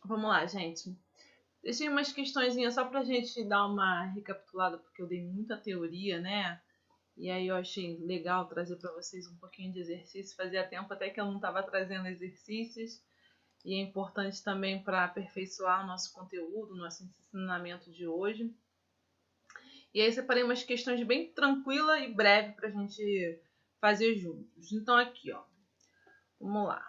Vamos lá, gente. Deixei umas questõezinhas só para a gente dar uma recapitulada, porque eu dei muita teoria, né? E aí eu achei legal trazer para vocês um pouquinho de exercício. Fazia tempo até que eu não estava trazendo exercícios. E é importante também para aperfeiçoar o nosso conteúdo, nosso ensinamento de hoje. E aí separei umas questões bem tranquilas e breves para a gente fazer juntos. Então aqui, ó. Vamos lá.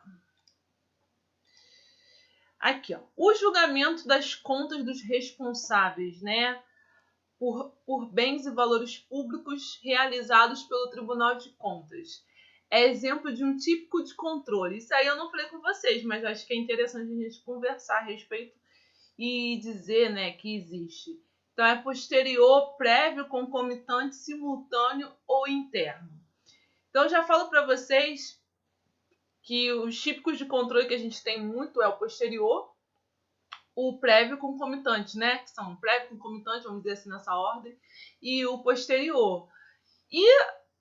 Aqui, ó. O julgamento das contas dos responsáveis, né? Por bens e valores públicos realizados pelo Tribunal de Contas. É exemplo de um típico de controle. Isso aí eu não falei com vocês, mas acho que é interessante a gente conversar a respeito e dizer, né, que existe. Então, é posterior, prévio, concomitante, simultâneo ou interno. Então, eu já falo para vocês que os típicos de controle que a gente tem muito é o posterior, o prévio concomitante, né? Que são o prévio concomitante, vamos dizer assim, nessa ordem, e o posterior. E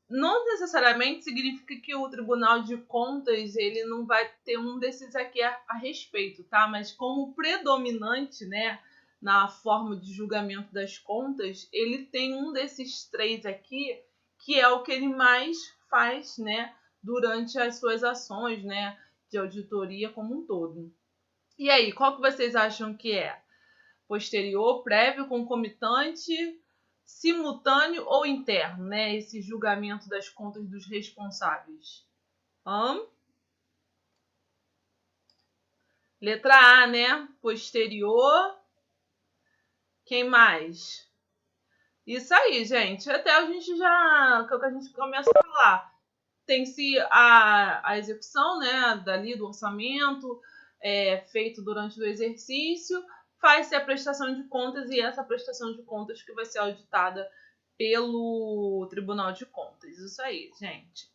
não necessariamente significa que o Tribunal de Contas ele não vai ter um desses aqui a respeito, tá? Mas como predominante, né, na forma de julgamento das contas, ele tem um desses três aqui, que é o que ele mais faz, né, durante as suas ações, né, de auditoria como um todo. E aí, qual que vocês acham que é? Posterior, prévio, concomitante, simultâneo ou interno, né? Esse julgamento das contas dos responsáveis. Letra A, né? Posterior. Quem mais? Isso aí, gente. Até a gente já... que a gente começa a falar. Tem-se a execução, né? Dali do orçamento, feito durante o exercício. Faz-se a prestação de contas e essa prestação de contas que vai ser auditada pelo Tribunal de Contas. Isso aí, gente.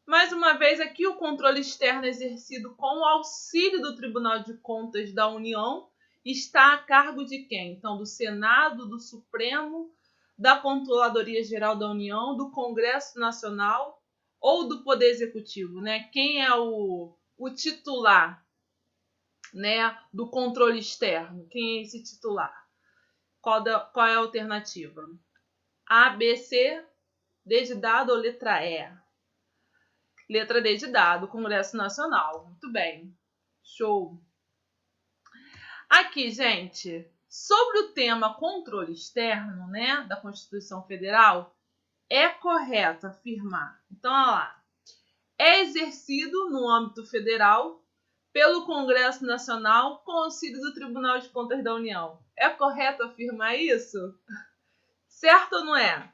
Mais uma vez aqui, o controle externo exercido com o auxílio do Tribunal de Contas da União está a cargo de quem? Então, do Senado, do Supremo, da Controladoria Geral da União, do Congresso Nacional ou do Poder Executivo, né? Quem é o titular, né, do controle externo? Quem é esse titular? Qual é a alternativa? A, B, C, D de dado ou letra E? Letra D de dado, Congresso Nacional. Muito bem. Show. Aqui, gente, sobre o tema controle externo, né, da Constituição Federal, é correto afirmar. Então, olha lá. É exercido no âmbito federal pelo Congresso Nacional com auxílio do Tribunal de Contas da União. É correto afirmar isso? Certo ou não é?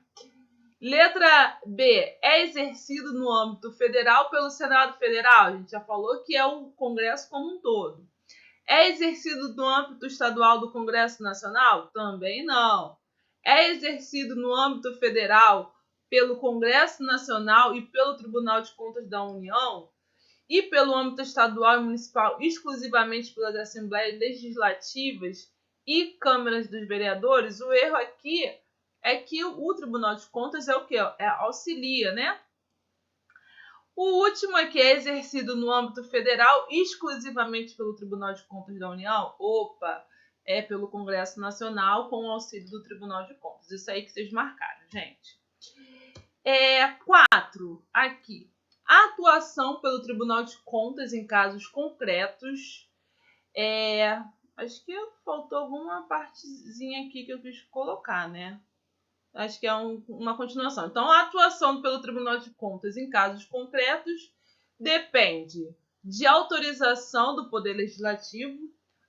Letra B. É exercido no âmbito federal pelo Senado Federal. A gente já falou que é o Congresso como um todo. É exercido no âmbito estadual do Congresso Nacional? Também não. É exercido no âmbito federal pelo Congresso Nacional e pelo Tribunal de Contas da União? E pelo âmbito estadual e municipal exclusivamente pelas assembleias legislativas e câmaras dos vereadores? O erro aqui é que o Tribunal de Contas é o quê? Auxilia, né? O último aqui é exercido no âmbito federal exclusivamente pelo Tribunal de Contas da União? Opa, é pelo Congresso Nacional com o auxílio do Tribunal de Contas. Isso aí que vocês marcaram, gente. 4. Aqui. A atuação pelo Tribunal de Contas em casos concretos. Acho que faltou alguma partezinha aqui que eu quis colocar, né? Acho que é uma continuação. Então, a atuação pelo Tribunal de Contas em casos concretos depende de autorização do Poder Legislativo,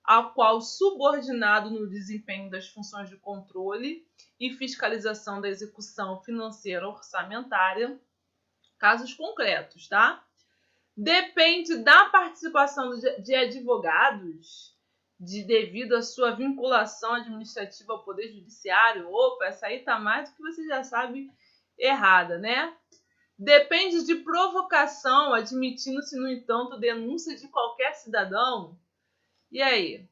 ao qual subordinado no desempenho das funções de controle e fiscalização da execução financeira orçamentária, casos concretos, tá? Depende da participação de advogados, devido à sua vinculação administrativa ao Poder Judiciário. Opa, essa aí tá mais do que você já sabe errada, né? Depende de provocação, admitindo-se, no entanto, denúncia de qualquer cidadão. E aí?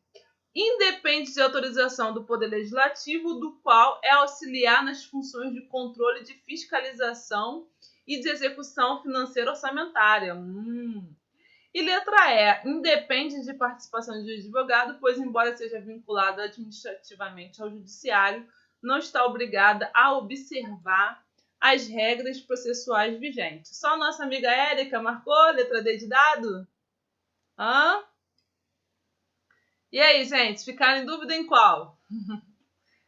Independe de autorização do Poder Legislativo, do qual é auxiliar nas funções de controle, de fiscalização e de execução financeira orçamentária. E letra E, independe de participação de advogado, pois, embora seja vinculado administrativamente ao judiciário, não está obrigada a observar as regras processuais vigentes. Só nossa amiga Érica marcou letra D de dado? Hã? E aí, gente, ficaram em dúvida em qual?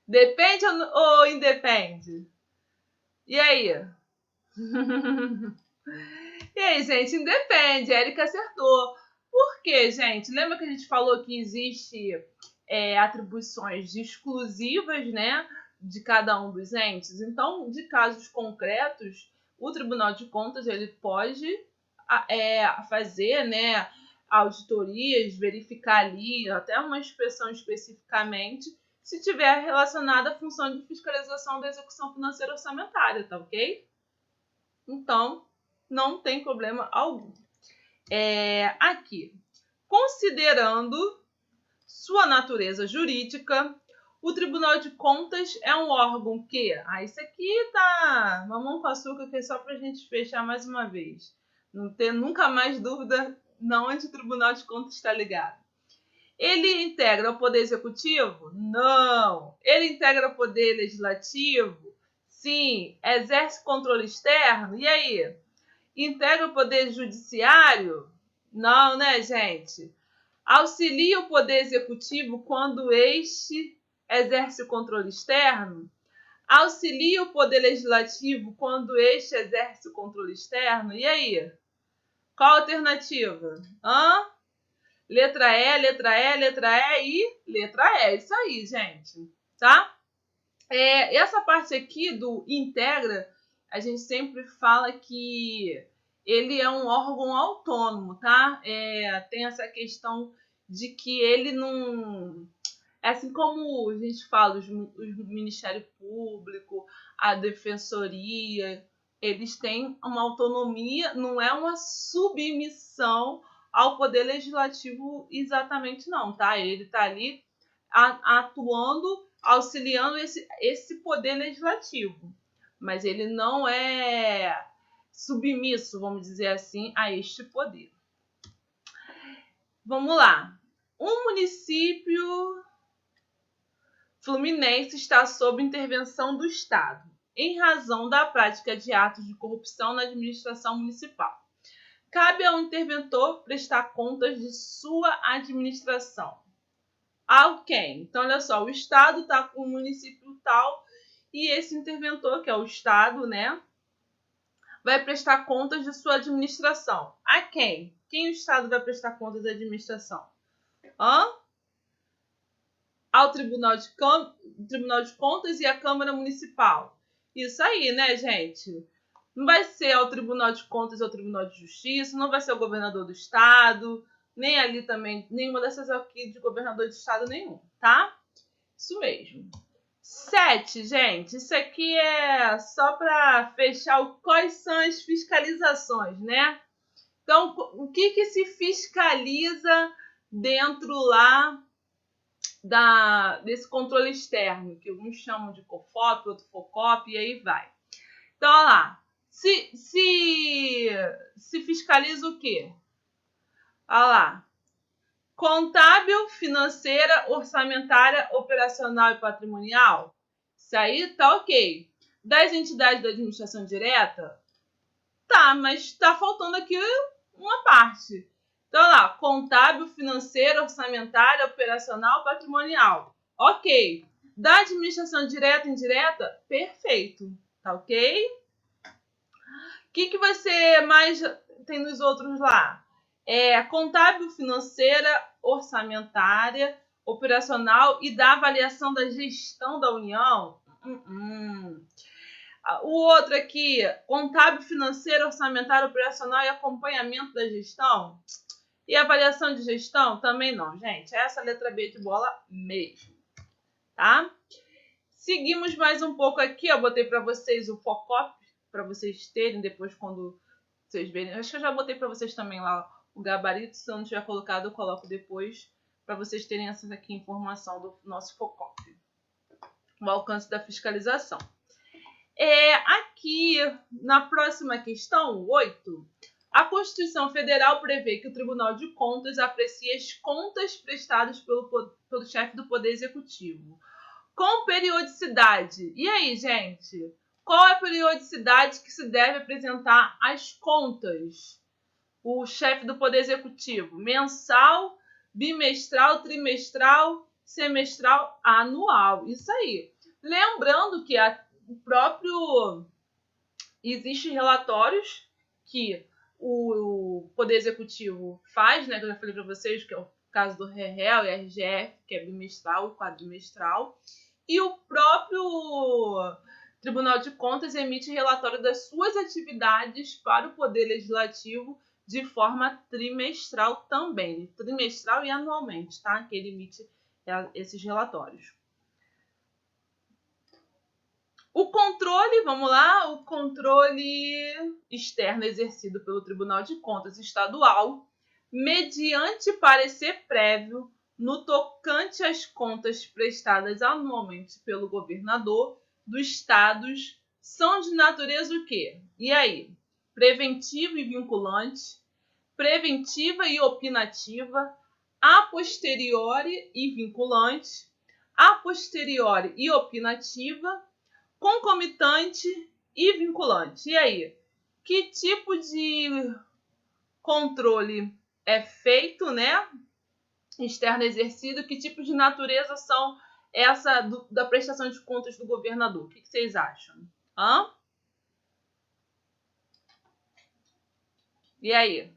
Depende ou independe? E aí? E aí, gente, independe. A Érica acertou. Por quê, gente? Lembra que a gente falou que existe atribuições exclusivas, né, de cada um dos entes? Então, de casos concretos, o Tribunal de Contas ele pode fazer, né, auditorias, verificar ali, até uma inspeção especificamente, se tiver relacionada à função de fiscalização da execução financeira orçamentária, tá ok? Então, não tem problema algum. Aqui, considerando sua natureza jurídica, o Tribunal de Contas é um órgão que... isso aqui tá mamão com açúcar, que é só para a gente fechar mais uma vez. Não ter nunca mais dúvida na onde o Tribunal de Contas está ligado. Ele integra o Poder Executivo? Não. Ele integra o Poder Legislativo? Sim. Exerce controle externo? E aí? Integra o Poder Judiciário? Não, né, gente? Auxilia o Poder Executivo quando este exerce o controle externo? Auxilia o Poder Legislativo quando este exerce o controle externo? E aí? Qual a alternativa? Letra E, letra E, letra E e letra E. Isso aí, gente. Tá? Essa parte aqui do integra, a gente sempre fala que ele é um órgão autônomo, tá? Tem essa questão de que ele não... Assim como a gente fala, o Ministério Público, a Defensoria, eles têm uma autonomia, não é uma submissão ao Poder Legislativo exatamente não, tá? Ele está ali atuando, auxiliando esse Poder Legislativo, mas ele não é submisso, vamos dizer assim, a este poder. Vamos lá. Um município fluminense está sob intervenção do Estado, em razão da prática de atos de corrupção na administração municipal. Cabe ao interventor prestar contas de sua administração. A quem? Então, olha só, o Estado está com o município tal e esse interventor, que é o Estado, né, vai prestar contas de sua administração. A quem? Quem o Estado vai prestar contas da administração? Ao Tribunal de Contas e à Câmara Municipal. Isso aí, né, gente? Não vai ser ao Tribunal de Contas ou ao Tribunal de Justiça, não vai ser o governador do estado, nem ali também, nenhuma dessas aqui de governador de estado nenhum, tá? Isso mesmo. 7, gente, isso aqui é só para fechar quais são as fiscalizações, né? Então, o que se fiscaliza dentro lá desse controle externo, que uns chamam de COFOP, outro FOCOP, e aí vai. Então, olha lá. Se fiscaliza o quê? Olha lá. Contábil, financeira, orçamentária, operacional e patrimonial. Isso aí tá ok. Das entidades da administração direta? Tá, mas tá faltando aqui uma parte. Então, olha lá. Contábil, financeira, orçamentária, operacional, patrimonial. Ok. Da administração direta e indireta? Perfeito. Tá ok? O que você mais tem nos outros lá? Contábil, financeira, orçamentária, operacional e da avaliação da gestão da União. O outro aqui, contábil, financeira, orçamentária, operacional e acompanhamento da gestão. E avaliação de gestão? Também não, gente. Essa é a letra B de bola mesmo. Tá? Seguimos mais um pouco aqui. Eu botei para vocês o FOCOP, para vocês terem depois quando vocês verem. Acho que eu já botei para vocês também lá o gabarito. Se eu não tiver colocado, eu coloco depois para vocês terem essa aqui informação do nosso FOCOP. O alcance da fiscalização. Aqui, na próxima questão, 8, A Constituição Federal prevê que o Tribunal de Contas aprecie as contas prestadas pelo chefe do Poder Executivo, com periodicidade. E aí, gente? Qual é a periodicidade que se deve apresentar as contas? O chefe do Poder Executivo: mensal, bimestral, trimestral, semestral, anual. Isso aí. Lembrando que o próprio existem relatórios que o Poder Executivo faz, né? Que eu já falei para vocês, que é o caso do REL e RGF, que é bimestral e quadrimestral. E o próprio Tribunal de Contas emite relatório das suas atividades para o Poder Legislativo de forma trimestral também, trimestral e anualmente, tá? Que ele emite esses relatórios. O controle, vamos lá, o controle externo exercido pelo Tribunal de Contas Estadual, mediante parecer prévio no tocante às contas prestadas anualmente pelo governador dos estados, são de natureza o quê? E aí? Preventiva e vinculante, preventiva e opinativa, a posteriori e vinculante, a posteriori e opinativa, concomitante e vinculante. E aí? Que tipo de controle é feito, né? Externo exercido? Que tipo de natureza são essa da prestação de contas do governador? O que vocês acham? Hã? E aí?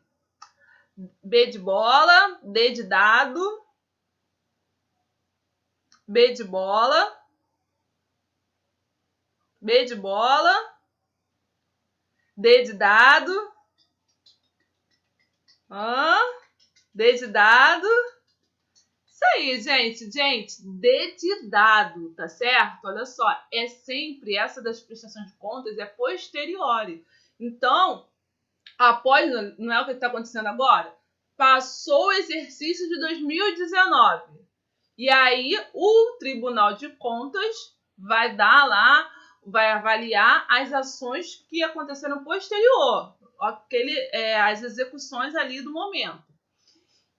B de bola, D de dado, B de bola, B de bola, D de dado, D de dado. Isso aí, gente. Gente, D de dado, tá certo? Olha só, é sempre essa das prestações de contas, é posteriori. Então, após, não é o que está acontecendo agora? Passou o exercício de 2019. E aí, o Tribunal de Contas vai dar lá, vai avaliar as ações que aconteceram posterior, as execuções ali do momento.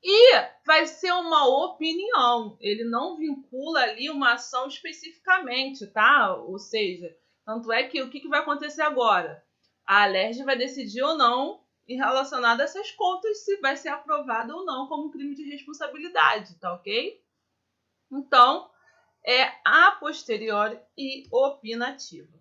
E vai ser uma opinião, ele não vincula ali uma ação especificamente, tá? Ou seja, tanto é que o que vai acontecer agora? A Alerj vai decidir ou não em relacionado a essas contas se vai ser aprovada ou não como crime de responsabilidade, tá ok? Então, é a posteriori e opinativa.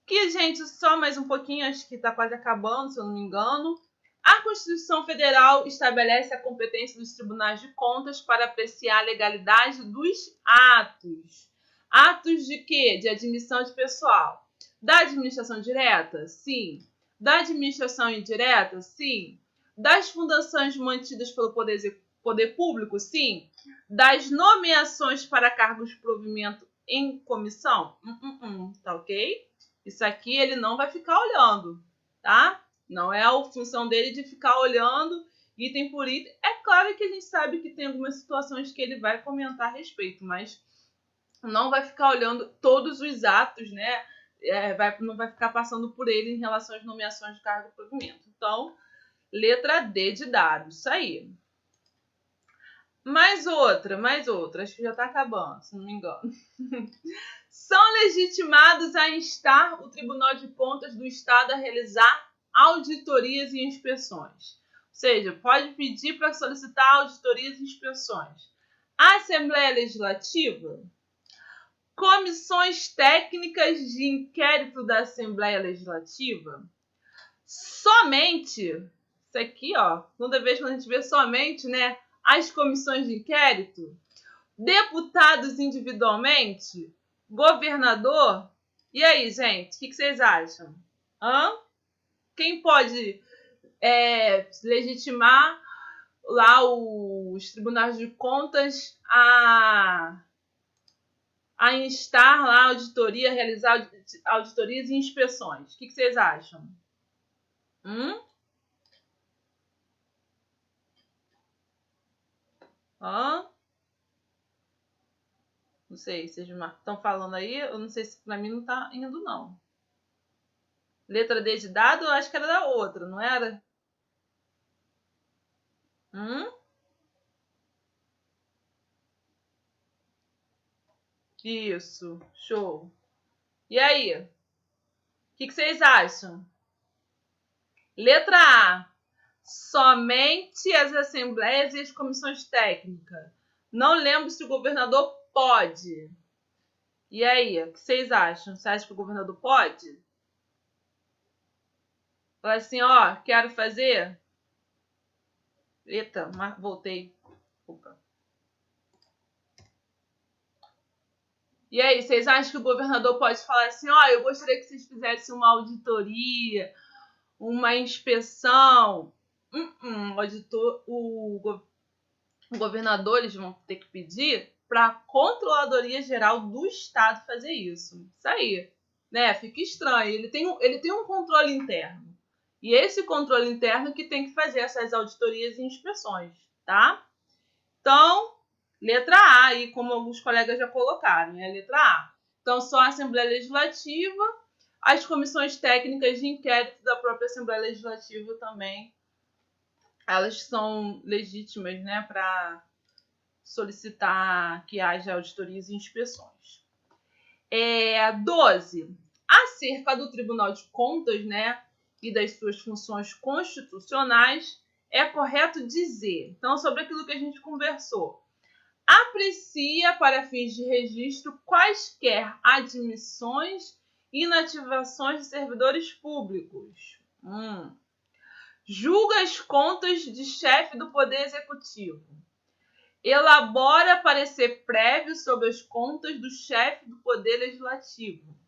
Que, gente, só mais um pouquinho, acho que está quase acabando, se eu não me engano. A Constituição Federal estabelece a competência dos tribunais de contas para apreciar a legalidade dos atos. Atos de quê? De admissão de pessoal. Da administração direta? Sim. Da administração indireta? Sim. Das fundações mantidas pelo poder público? Sim. Das nomeações para cargos de provimento em comissão? Tá ok? Isso aqui ele não vai ficar olhando, tá? Não é a função dele de ficar olhando item por item. É claro que a gente sabe que tem algumas situações que ele vai comentar a respeito, mas não vai ficar olhando todos os atos, né? Não vai ficar passando por ele em relação às nomeações de cargo de provimento. Então, letra D de dado, isso aí. Mais outra, acho que já está acabando, se não me engano. São legitimados a instar o Tribunal de Contas do Estado a realizar auditorias e inspeções. Ou seja, pode pedir para solicitar auditorias e inspeções. Assembleia Legislativa, comissões técnicas de inquérito da Assembleia Legislativa, somente, isso aqui, ó, toda vez que a gente vê somente, né, as comissões de inquérito, deputados individualmente, governador. E aí, gente, o que vocês acham? Quem pode legitimar lá os tribunais de contas a instar lá a auditoria, realizar auditorias e inspeções? O que vocês acham? Não sei, vocês estão falando aí, eu não sei se para mim não está indo, não. Letra D de dado, eu acho que era da outra, não era? Isso, show. E aí? O que vocês acham? Letra A. Somente as assembleias e as comissões técnicas. Não lembro se o governador pode. E aí, o que vocês acham? Você acha que o governador pode? Fala assim, ó, quero fazer. Eita, voltei. Opa. E aí, vocês acham que o governador pode falar assim, ó, eu gostaria que vocês fizessem uma auditoria, uma inspeção? Governadores vão ter que pedir para a Controladoria Geral do Estado fazer isso. Isso aí, né? Fica estranho. Ele tem um controle interno. E esse controle interno que tem que fazer essas auditorias e inspeções, tá? Então, letra A, aí, como alguns colegas já colocaram, é a letra A. Então, só a Assembleia Legislativa, as comissões técnicas de inquérito da própria Assembleia Legislativa também, elas são legítimas, né, para solicitar que haja auditorias e inspeções. 12. Acerca do Tribunal de Contas, né, e das suas funções constitucionais, é correto dizer, então, sobre aquilo que a gente conversou, aprecia para fins de registro quaisquer admissões e inativações de servidores públicos. Julga as contas de chefe do Poder Executivo. Elabora parecer prévio sobre as contas do chefe do Poder Legislativo.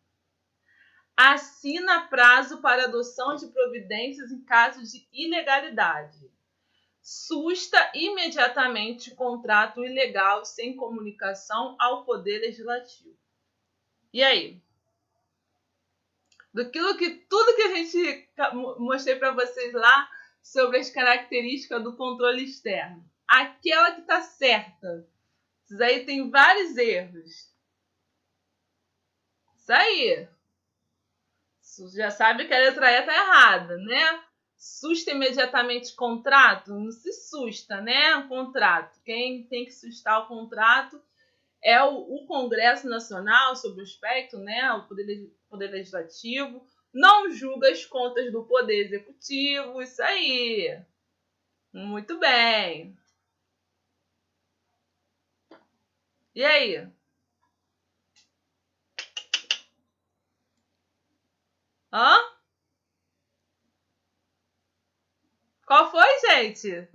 Assina prazo para adoção de providências em caso de ilegalidade. Susta imediatamente contrato ilegal sem comunicação ao Poder Legislativo. E aí? Tudo que a gente mostrei para vocês lá sobre as características do controle externo. Aquela que está certa. Isso aí tem vários erros. Isso aí. Você já sabe que a letra E está errada, né? Susta imediatamente contrato? Não se susta, né? Um contrato. Quem tem que sustar o contrato é o Congresso Nacional, sob o aspecto, né? O Poder Legislativo. Não julga as contas do Poder Executivo. Isso aí. Muito bem. E aí? Hã? Qual foi, gente?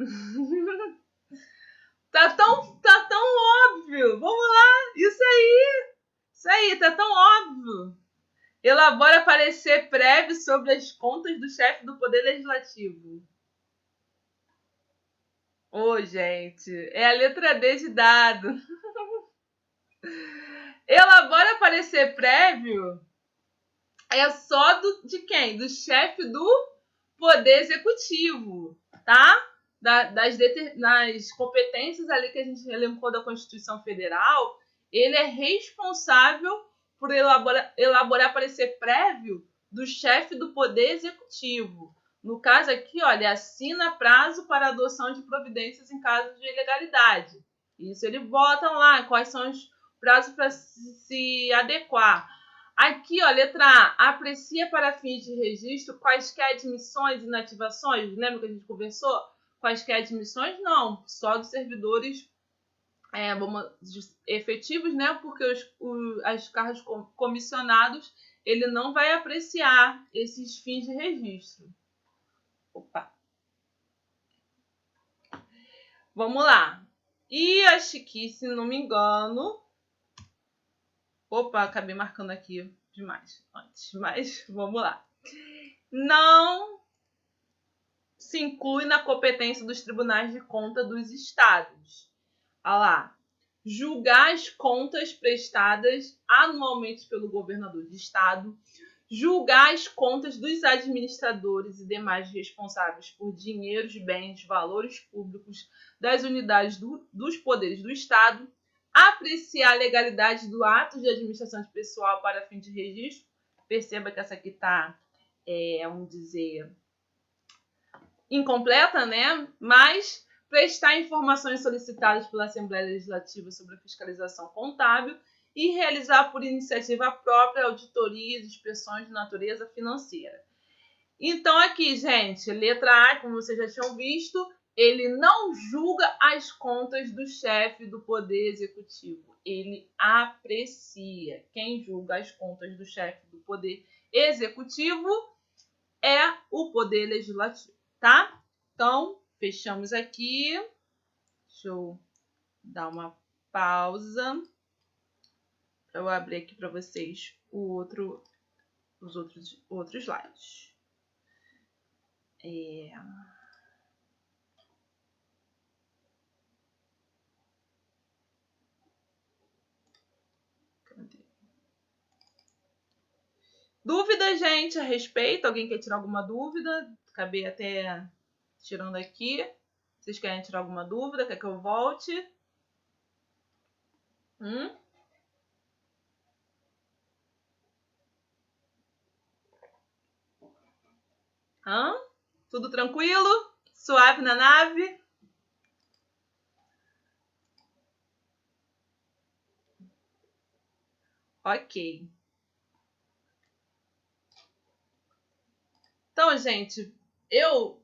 Tá tão óbvio. Vamos lá. Isso aí, tá tão óbvio. Elabora parecer prévio sobre as contas do chefe do Poder Legislativo. Gente, é a letra D de dado. Elabora parecer prévio é só de quem? Do chefe do Poder Executivo, tá? Nas competências ali que a gente elencou da Constituição Federal, ele é responsável por elaborar parecer prévio do chefe do Poder Executivo. No caso aqui, olha, assina prazo para adoção de providências em caso de ilegalidade. Isso ele bota lá quais são os prazos para se adequar. Aqui, ó, letra A, aprecia para fins de registro quaisquer admissões e inativações. Lembra que a gente conversou? Quaisquer admissões? Não, só dos servidores efetivos, né? Porque os cargos comissionados, ele não vai apreciar esses fins de registro. Opa! Vamos lá. E acho que, se não me engano... Opa, acabei marcando aqui demais antes, mas vamos lá. Não se inclui na competência dos tribunais de conta dos estados. Olha lá. Julgar as contas prestadas anualmente pelo governador de estado, julgar as contas dos administradores e demais responsáveis por dinheiros, bens, valores públicos das unidades dos poderes do estado, apreciar a legalidade do ato de administração de pessoal para fim de registro. Perceba que essa aqui está vamos dizer, incompleta, né? Mas prestar informações solicitadas pela Assembleia Legislativa sobre a fiscalização contábil e realizar por iniciativa própria auditorias e inspeções de natureza financeira. Então aqui, gente, letra A, como vocês já tinham visto, ele não julga as contas do chefe do Poder Executivo. Ele aprecia. Quem julga as contas do chefe do Poder Executivo é o Poder Legislativo, tá? Então, fechamos aqui. Deixa eu dar uma pausa para eu abrir aqui para vocês os outros slides. Dúvida, gente, a respeito? Alguém quer tirar alguma dúvida? Acabei até tirando aqui. Vocês querem tirar alguma dúvida? Quer que eu volte? Tudo tranquilo? Suave na nave? Ok. Então, gente, eu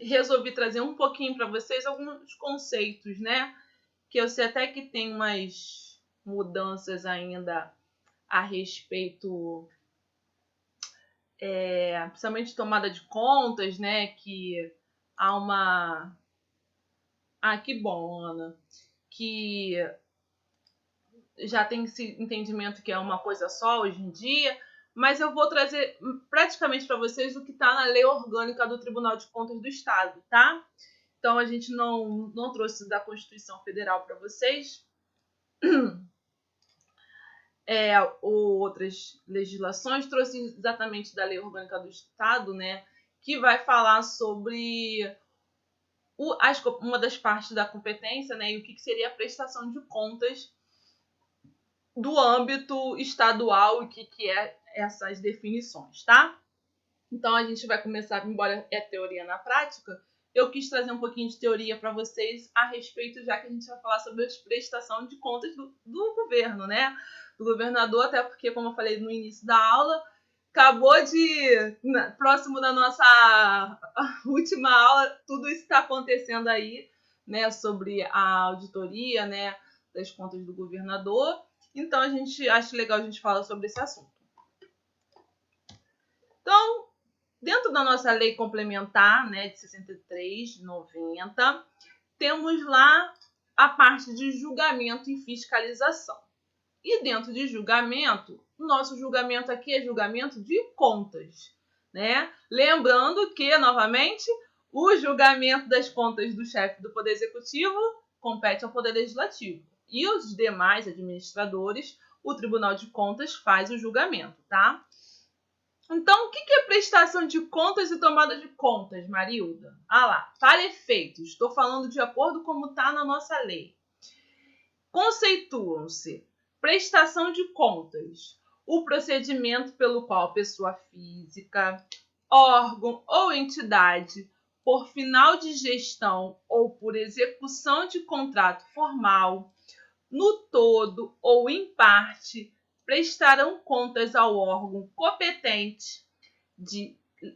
resolvi trazer um pouquinho para vocês alguns conceitos, né? Que eu sei até que tem umas mudanças ainda a respeito, principalmente tomada de contas, né? Que há uma... que bom, Ana. Que já tem esse entendimento que é uma coisa só hoje em dia, mas eu vou trazer praticamente para vocês o que está na Lei Orgânica do Tribunal de Contas do Estado, tá? Então, a gente não trouxe da Constituição Federal para vocês, ou outras legislações, trouxe exatamente da Lei Orgânica do Estado, né, que vai falar sobre uma das partes da competência, né, e o que seria a prestação de contas do âmbito estadual e o que é essas definições, tá? Então, a gente vai começar, embora é teoria na prática, eu quis trazer um pouquinho de teoria para vocês a respeito, já que a gente vai falar sobre a prestação de contas do governo, né? Do governador, até porque, como eu falei no início da aula, acabou próximo da nossa última aula, tudo isso está acontecendo aí, né? Sobre a auditoria, né? Das contas do governador. Então, acho legal a gente falar sobre esse assunto. Então, dentro da nossa lei complementar, né, de 63/90, temos lá a parte de julgamento e fiscalização. E dentro de julgamento, o nosso julgamento aqui é julgamento de contas, né? Lembrando que, novamente, o julgamento das contas do chefe do Poder Executivo compete ao Poder Legislativo. E os demais administradores, o Tribunal de Contas faz o julgamento, tá? Então, o que é prestação de contas e tomada de contas, Marilda? Lá, para efeitos, estou falando de acordo como está na nossa lei. Conceituam-se prestação de contas, o procedimento pelo qual a pessoa física, órgão ou entidade, por final de gestão ou por execução de contrato formal, no todo ou em parte, prestarão contas ao órgão competente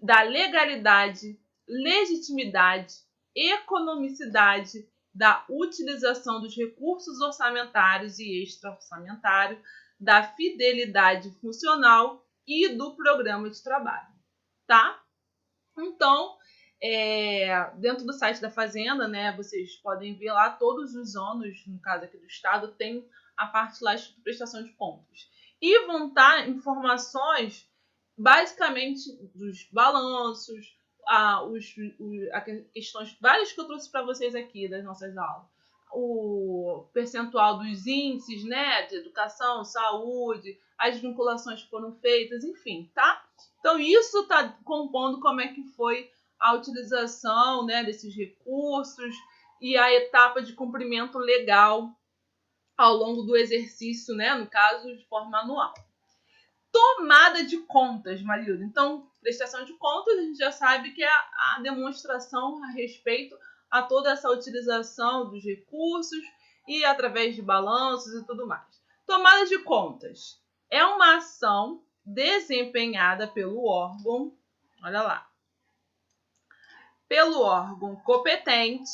da legalidade, legitimidade, economicidade da utilização dos recursos orçamentários e extra-orçamentários, da fidelidade funcional e do programa de trabalho, tá? Então, dentro do site da Fazenda, né, vocês podem ver lá todos os ônus, no caso aqui do Estado, tem a parte lá de prestação de contas. E vão estar informações, basicamente, dos balanços, questões várias que eu trouxe para vocês aqui das nossas aulas. O percentual dos índices, né, de educação, saúde, as vinculações que foram feitas, enfim, tá? Então, isso está compondo como é que foi a utilização, né, desses recursos e a etapa de cumprimento legal ao longo do exercício, né, no caso, de forma anual. tomada de contas, Marilda. Então, prestação de contas, a gente já sabe que é a demonstração a respeito a toda essa utilização dos recursos e através de balanços e tudo mais. Tomada de contas é uma ação desempenhada pelo órgão, olha lá, pelo órgão competente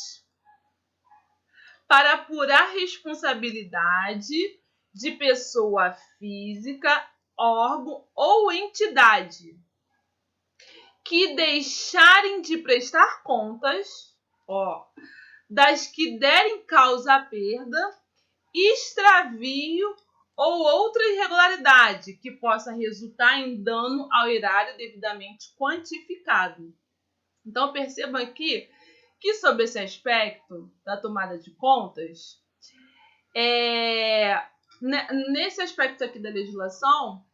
para apurar responsabilidade de pessoa física, órgão ou entidade que deixarem de prestar contas, das que derem causa à perda, extravio ou outra irregularidade que possa resultar em dano ao erário devidamente quantificado. Então, percebam aqui que sobre esse aspecto da tomada de contas, nesse aspecto aqui da legislação,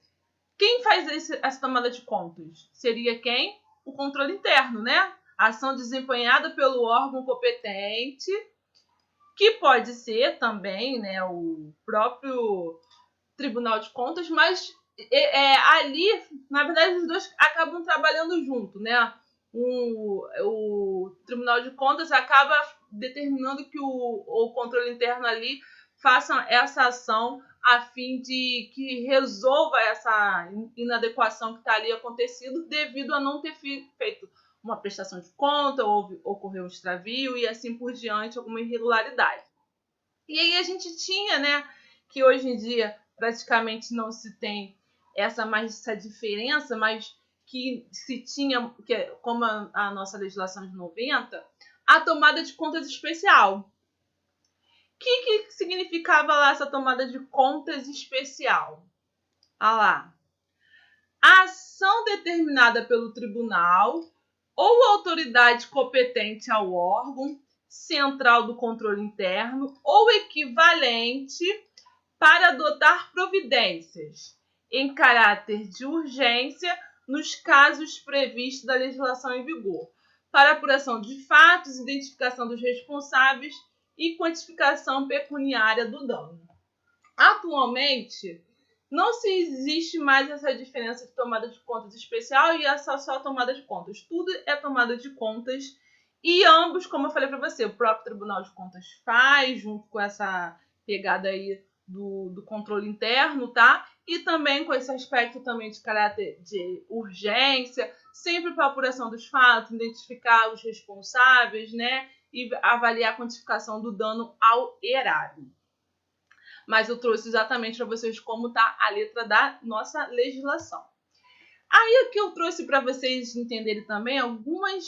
quem faz essa tomada de contas? Seria quem? O controle interno, né? A ação desempenhada pelo órgão competente, que pode ser também, né, o próprio Tribunal de Contas, mas ali, na verdade, os dois acabam trabalhando junto, né? O Tribunal de Contas acaba determinando que o controle interno ali faça essa ação a fim de que resolva essa inadequação que está ali acontecido devido a não ter feito uma prestação de conta, ocorreu um extravio e assim por diante, alguma irregularidade. E aí a gente tinha, né, que hoje em dia praticamente não se tem essa diferença, mas que se tinha, como a nossa legislação de 90, a tomada de contas especial. O que significava lá essa tomada de contas especial? Lá. A ação determinada pelo tribunal ou autoridade competente ao órgão central do controle interno ou equivalente para adotar providências em caráter de urgência nos casos previstos da legislação em vigor, para apuração de fatos, identificação dos responsáveis e quantificação pecuniária do dano. Atualmente, não se existe mais essa diferença de tomada de contas especial e essa só tomada de contas. Tudo é tomada de contas e ambos, como eu falei para você, o próprio Tribunal de Contas faz, junto com essa pegada aí do controle interno, tá? E também com esse aspecto também de caráter de urgência, sempre para apuração dos fatos, identificar os responsáveis, né? E avaliar a quantificação do dano ao erário. Mas eu trouxe exatamente para vocês como está a letra da nossa legislação. Aí aqui eu trouxe para vocês entenderem também algumas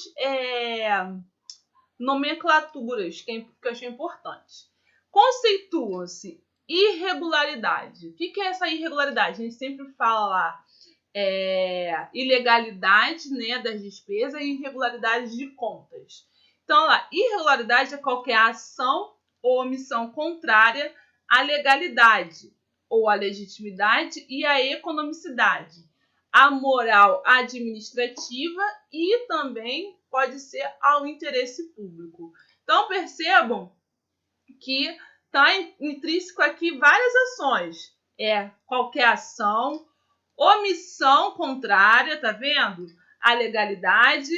nomenclaturas que eu achei importante. Conceitua-se irregularidade. O que é essa irregularidade? A gente sempre fala lá ilegalidade, né, das despesas e irregularidade de contas. Então, lá, irregularidade é qualquer ação ou omissão contrária à legalidade ou à legitimidade e à economicidade, à moral administrativa e também pode ser ao interesse público. Então, percebam que está intrínseco aqui várias ações. Qualquer ação, omissão contrária, tá vendo? À legalidade,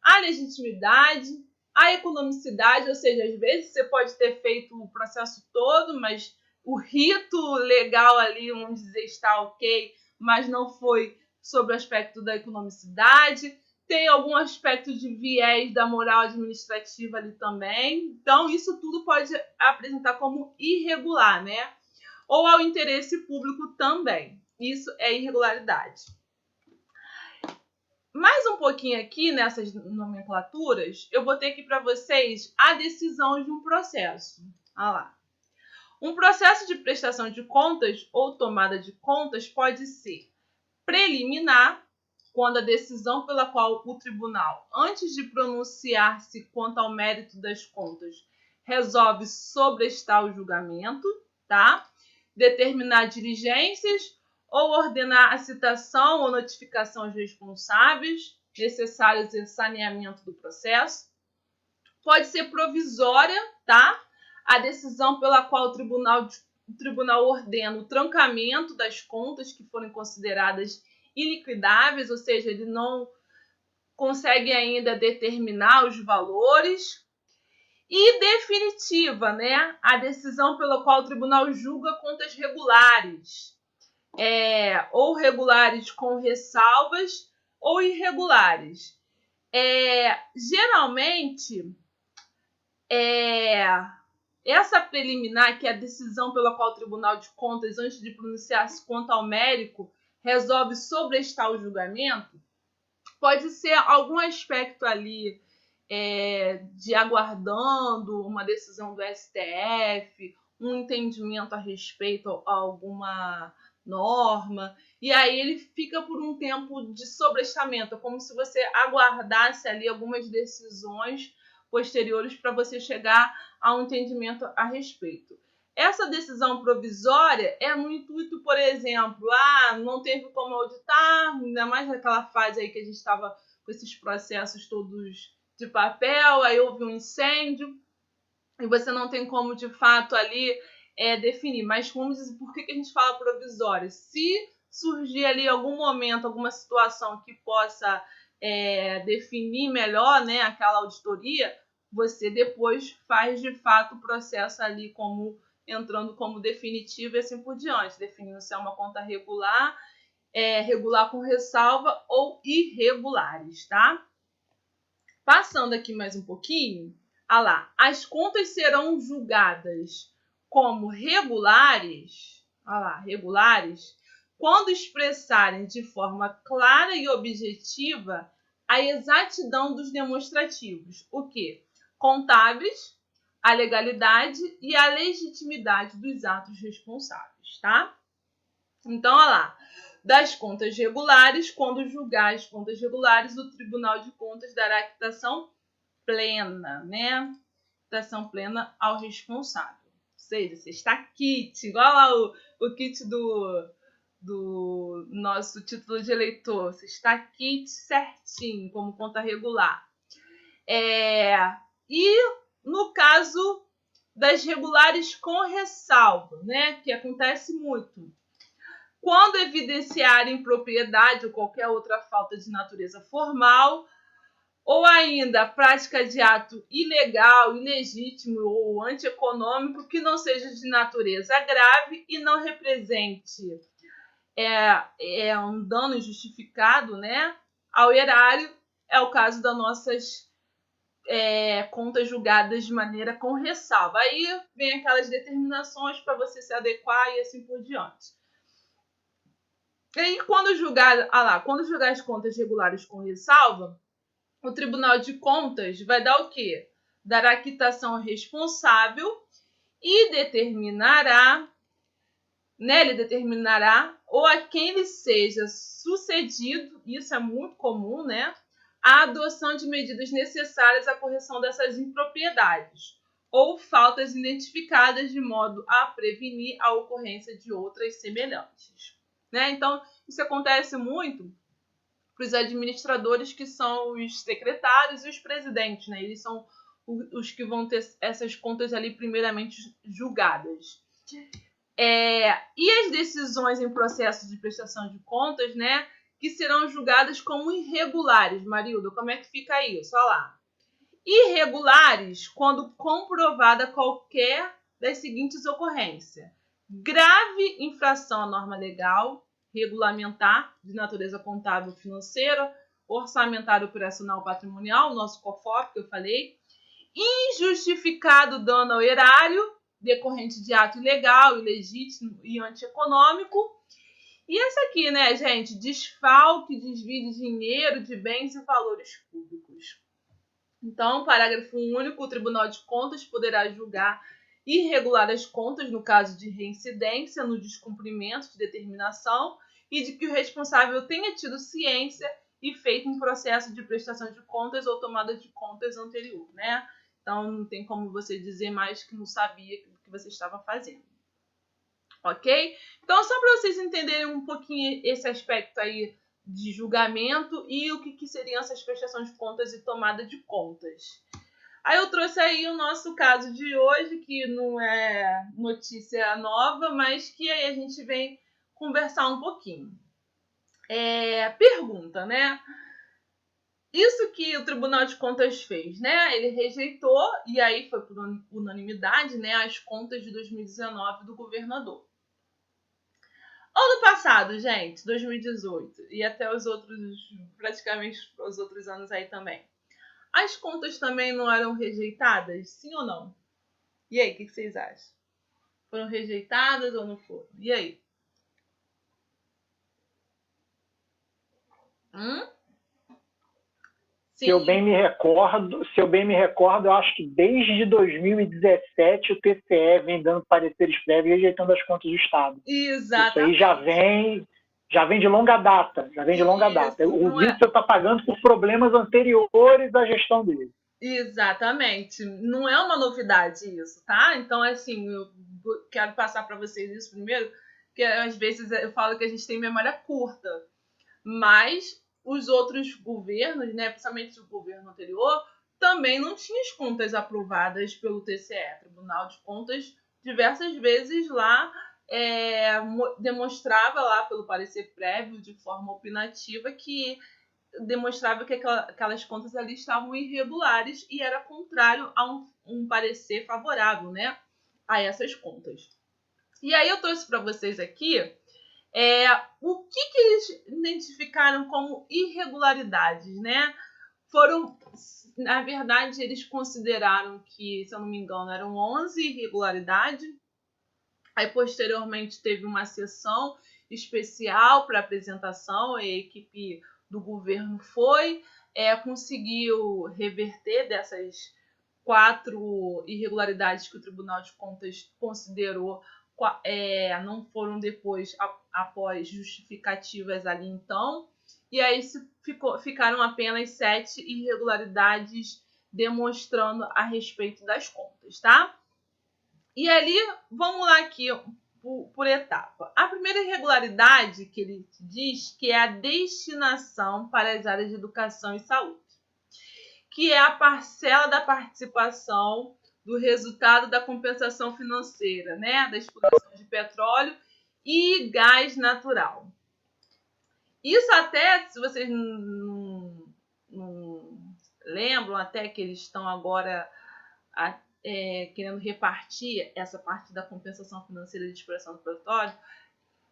à legitimidade, à economicidade, ou seja, às vezes você pode ter feito o processo todo, mas o rito legal ali, vamos dizer, está ok, mas não foi sobre o aspecto da economicidade. Tem algum aspecto de viés da moral administrativa ali também. Então, isso tudo pode apresentar como irregular, né? Ou ao interesse público também. Isso é irregularidade. Mais um pouquinho aqui nessas nomenclaturas, eu botei aqui para vocês a decisão de um processo. Olha lá. Um processo de prestação de contas ou tomada de contas pode ser preliminar, quando a decisão pela qual o tribunal, antes de pronunciar-se quanto ao mérito das contas, resolve sobrestar o julgamento, tá? Determinar diligências ou ordenar a citação ou notificação aos responsáveis necessários ao saneamento do processo. Pode ser provisória, tá? A decisão pela qual o tribunal o tribunal ordena o trancamento das contas que forem consideradas iliquidáveis, ou seja, ele não consegue ainda determinar os valores. E definitiva, né? A decisão pela qual o tribunal julga contas regulares, ou regulares com ressalvas ou irregulares. Geralmente, essa preliminar, que é a decisão pela qual o Tribunal de Contas, antes de pronunciar-se quanto ao mérito, resolve sobrestar o julgamento, pode ser algum aspecto ali de aguardando uma decisão do STF, um entendimento a respeito a alguma norma, e aí ele fica por um tempo de sobrestamento, como se você aguardasse ali algumas decisões posteriores para você chegar a um entendimento a respeito. Essa decisão provisória é no intuito, por exemplo, não teve como auditar, ainda mais naquela fase aí que a gente estava com esses processos todos de papel, aí houve um incêndio, e você não tem como, de fato, ali definir. Mas vamos dizer, por que a gente fala provisória? Se surgir ali algum momento, alguma situação que possa definir melhor, né, aquela auditoria, você depois faz, de fato, o processo ali entrando como definitivo e assim por diante, definindo se é uma conta regular, regular com ressalva ou irregulares, tá? Passando aqui mais um pouquinho, as contas serão julgadas como regulares, regulares, quando expressarem de forma clara e objetiva a exatidão dos demonstrativos, o quê? Contábeis, a legalidade e a legitimidade dos atos responsáveis, tá? Então, das contas regulares, quando julgar as contas regulares, o Tribunal de Contas dará quitação plena, né? Quitação plena ao responsável. Ou seja, você está kit, igual lá o kit do nosso título de eleitor. Você está kit certinho, como conta regular. E no caso das regulares com ressalva, né? Que acontece muito. Quando evidenciar impropriedade ou qualquer outra falta de natureza formal, ou ainda prática de ato ilegal, ilegítimo ou antieconômico que não seja de natureza grave e não represente um dano injustificado, né, ao erário, é o caso das nossas contas julgadas de maneira com ressalva. Aí vem aquelas determinações para você se adequar e assim por diante. E quando julgar as contas regulares com ressalva, o Tribunal de Contas vai dar o quê? Dará quitação ao responsável e determinará, ou a quem lhe seja sucedido, isso é muito comum, né? A adoção de medidas necessárias à correção dessas impropriedades ou faltas identificadas de modo a prevenir a ocorrência de outras semelhantes. Né? Então, isso acontece muito para os administradores, que são os secretários e os presidentes. Né? Eles são os que vão ter essas contas ali primeiramente julgadas. E as decisões em processo de prestação de contas, né, que serão julgadas como irregulares. Marilda, como é que fica isso? Olha lá. Irregulares quando comprovada qualquer das seguintes ocorrências: grave infração à norma legal, regulamentar, de natureza contábil, financeira, orçamentária, operacional, patrimonial, nosso COFOP, que eu falei, injustificado dano ao erário, decorrente de ato ilegal, ilegítimo e antieconômico. E essa aqui, né, gente? Desfalque, desvio de dinheiro, de bens e valores públicos. Então, parágrafo único, o Tribunal de Contas poderá julgar irregular as contas no caso de reincidência no descumprimento de determinação e de que o responsável tenha tido ciência e feito um processo de prestação de contas ou tomada de contas anterior, né? Então, não tem como você dizer mais que não sabia o que você estava fazendo. Ok? Então, só para vocês entenderem um pouquinho esse aspecto aí de julgamento e o que seriam essas prestações de contas e tomada de contas. Aí eu trouxe aí o nosso caso de hoje, que não é notícia nova, mas que aí a gente vem conversar um pouquinho. Pergunta, né? Isso que o Tribunal de Contas fez, né? Ele rejeitou, e aí foi por unanimidade, né, as contas de 2019 do governador. Ano passado, gente, 2018, e até os outros, praticamente os outros anos aí também. As contas também não eram rejeitadas, sim ou não? E aí, o que vocês acham? Foram rejeitadas ou não foram? E aí? Se eu bem me recordo, eu acho que desde 2017 o TCE vem dando pareceres prévios e rejeitando as contas do Estado. Exatamente. Isso aí já vem de longa data. O Witzel está pagando por problemas anteriores à gestão dele. Exatamente. Não é uma novidade isso, tá? Então, assim, eu quero passar para vocês isso primeiro, porque às vezes eu falo que a gente tem memória curta, mas os outros governos, né, principalmente o governo anterior, também não tinha as contas aprovadas pelo TCE, Tribunal de Contas, diversas vezes lá demonstrava lá pelo parecer prévio, de forma opinativa, que demonstrava que aquelas contas ali estavam irregulares e era contrário a um parecer favorável, né, a essas contas. E aí eu trouxe para vocês aqui o que eles identificaram como irregularidades, né? Foram, na verdade, eles consideraram que, se eu não me engano, eram 11 irregularidades. Aí, posteriormente, teve uma sessão especial para apresentação, e a equipe do governo conseguiu reverter dessas 4 irregularidades que o Tribunal de Contas considerou, não foram depois, após justificativas ali então, e aí ficaram apenas 7 irregularidades demonstrando a respeito das contas, tá? E ali, vamos lá aqui por etapa. A primeira irregularidade que ele diz que é a destinação para as áreas de educação e saúde, que é a parcela da participação do resultado da compensação financeira, né, da exploração de petróleo e gás natural. Isso até, se vocês não lembram, até que eles estão agora querendo repartir essa parte da compensação financeira de exploração do petróleo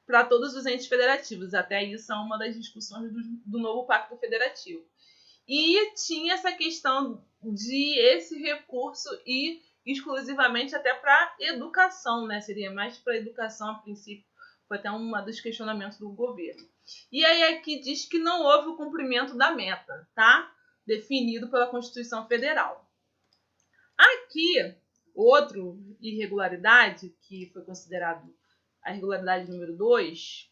para todos os entes federativos. Até isso é uma das discussões do novo Pacto Federativo. E tinha essa questão de esse recurso ir exclusivamente até para educação, né? Seria mais para educação a princípio, foi até um dos questionamentos do governo. E aí aqui diz que não houve o cumprimento da meta, tá? Definido pela Constituição Federal. Aqui, outra irregularidade, que foi considerado a irregularidade número 2,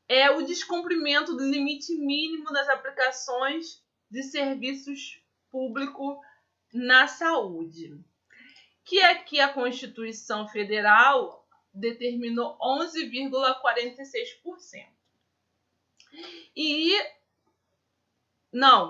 é o descumprimento do limite mínimo das aplicações de serviços públicos na saúde, que aqui a Constituição Federal determinou 11,46%.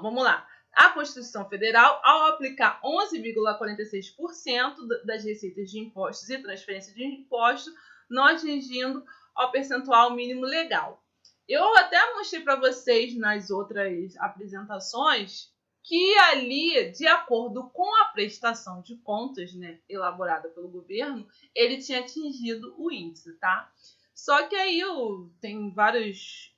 Vamos lá. A Constituição Federal, ao aplicar 11,46% das receitas de impostos e transferência de impostos, não atingindo ao percentual mínimo legal. Eu até mostrei para vocês nas outras apresentações que ali, de acordo com a prestação de contas, né, elaborada pelo governo, ele tinha atingido o índice, tá? Só que aí tem várias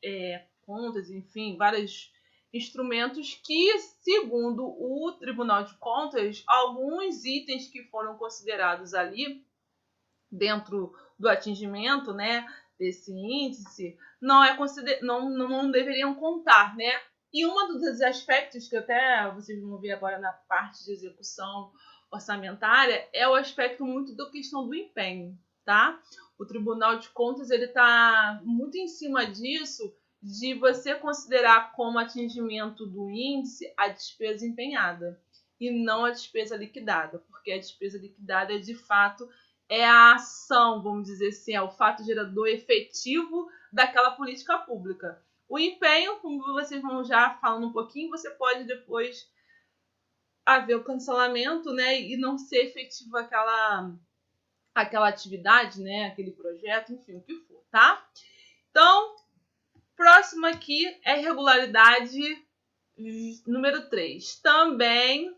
contas, enfim, vários instrumentos que, segundo o Tribunal de Contas, alguns itens que foram considerados ali dentro do atingimento, né, desse índice, não deveriam contar, né? E um dos aspectos que até vocês vão ver agora na parte de execução orçamentária é o aspecto muito da questão do empenho, tá? O Tribunal de Contas ele está muito em cima disso, de você considerar como atingimento do índice a despesa empenhada e não a despesa liquidada, porque a despesa liquidada de fato é a ação, vamos dizer assim, é o fato gerador efetivo daquela política pública. O empenho, como vocês vão já falando um pouquinho, você pode depois haver o cancelamento, né, e não ser efetivo aquela atividade, né, aquele projeto, enfim, o que for, tá? Então, próximo aqui é irregularidade número 3. Também,